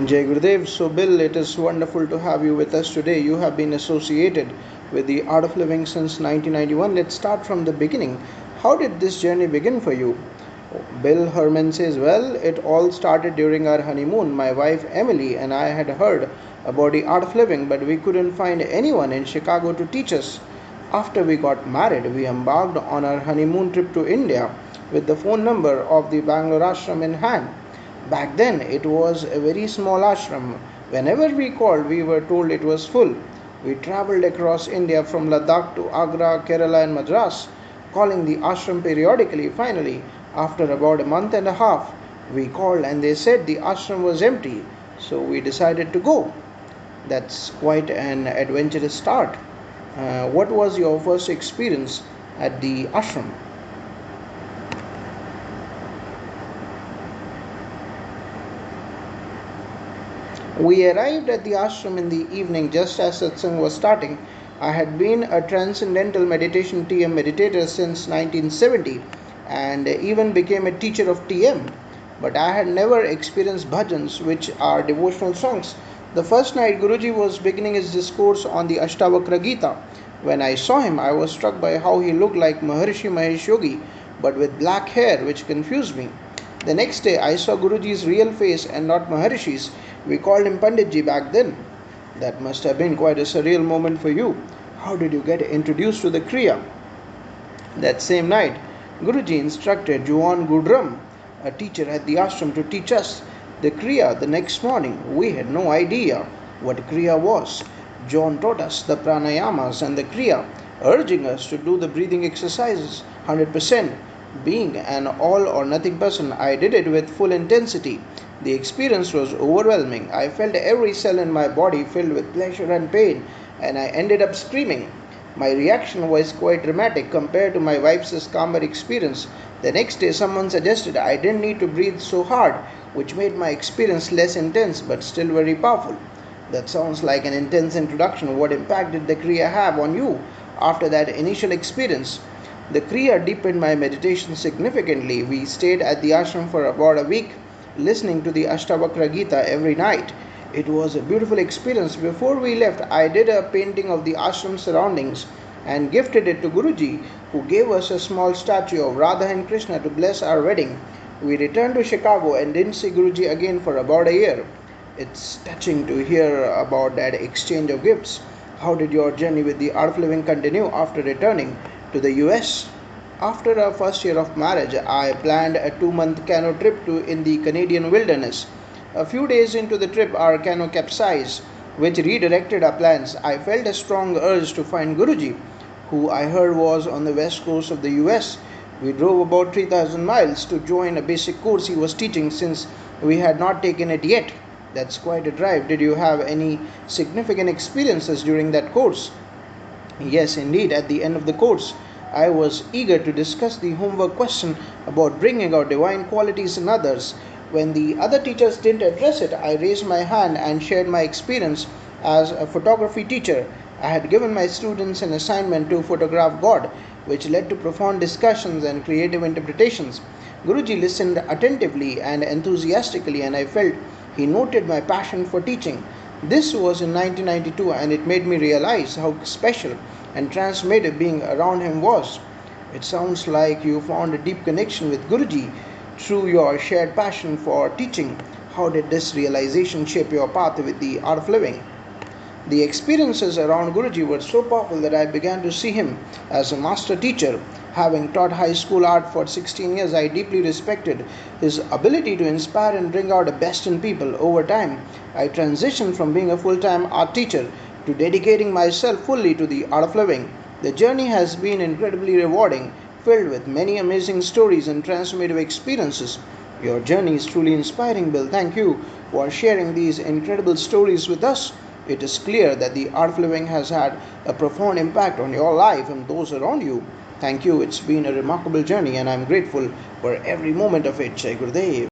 Jai Gurudev. So, Bill, it is wonderful to have you with us today. You have been associated with the Art of Living since 1991. Let's start from the beginning. How did this journey begin for you? Bill Herman says, well, it all started during our honeymoon. My wife Emily and I had heard about the art of living, but we couldn't find anyone in Chicago to teach us. After we got married, we embarked on our honeymoon trip to India with the phone number of the Bangalore ashram in hand. Back then, it was a very small ashram. Whenever we called, we were told it was full. We traveled across India from Ladakh to Agra, Kerala, and Madras, calling the ashram periodically. Finally, after about a month and a half, we called and they said the ashram was empty. So we decided to go. That's quite an adventurous start. What was your first experience at the ashram? We arrived at the ashram in the evening just as satsang was starting. I had been a transcendental meditation TM meditator since 1970 and even became a teacher of TM. But I had never experienced bhajans, which are devotional songs. The first night, Guruji was beginning his discourse on the Ashtavakra Gita. When I saw him, I was struck by how he looked like Maharishi Mahesh Yogi, but with black hair, which confused me. The next day, I saw Guruji's real face and not Maharishi's. We called him Panditji back then. That must have been quite a surreal moment for you. How did you get introduced to the Kriya? That same night, Guruji instructed Juan Gudram, a teacher at the ashram, to teach us the Kriya. The next morning, we had no idea what Kriya was. John taught us the pranayamas and the Kriya, urging us to do the breathing exercises 100%. Being an all or nothing person, I did it with full intensity. The experience was overwhelming. I felt every cell in my body filled with pleasure and pain, and I ended up screaming. My reaction was quite dramatic compared to my wife's calmer experience. The next day, someone suggested I didn't need to breathe so hard, which made my experience less intense but still very powerful. That sounds like an intense introduction. What impact did the Kriya have on you after that initial experience? The Kriya deepened my meditation significantly. We stayed at the ashram for about a week, listening to the Ashtavakra Gita every night. It was a beautiful experience. Before we left, I did a painting of the ashram surroundings and gifted it to Guruji, who gave us a small statue of Radha and Krishna to bless our wedding. We returned to Chicago and didn't see Guruji again for about a year. It's touching to hear about that exchange of gifts. How did your journey with the art of living continue after returning to the US? After our first year of marriage, I planned a 2-month canoe trip to in the Canadian wilderness. A few days into the trip, our canoe capsized, which redirected our plans. I felt a strong urge to find Guruji, who I heard was on the west coast of the US. We drove about 3,000 miles to join a basic course he was teaching since we had not taken it yet. That's quite a drive. Did you have any significant experiences during that course? Yes, indeed. At the end of the course, I was eager to discuss the homework question about bringing out divine qualities in others. When the other teachers didn't address it, I raised my hand and shared my experience as a photography teacher. I had given my students an assignment to photograph God, which led to profound discussions and creative interpretations. Guruji listened attentively and enthusiastically, and I felt he noted my passion for teaching. This was in 1992, and it made me realize how special and transformative being around him was. It sounds like you found a deep connection with Guruji through your shared passion for teaching. How did this realization shape your path with the art of living? The experiences around Guruji were so powerful that I began to see him as a master teacher. Having taught high school art for 16 years, I deeply respected his ability to inspire and bring out the best in people. Over time, I transitioned from being a full-time art teacher to dedicating myself fully to the art of living. The journey has been incredibly rewarding, filled with many amazing stories and transformative experiences. Your journey is truly inspiring, Bill. Thank you for sharing these incredible stories with us. It is clear that the art of living has had a profound impact on your life and those around you. Thank you. It's been a remarkable journey, and I'm grateful for every moment of it. Jai Gurudev.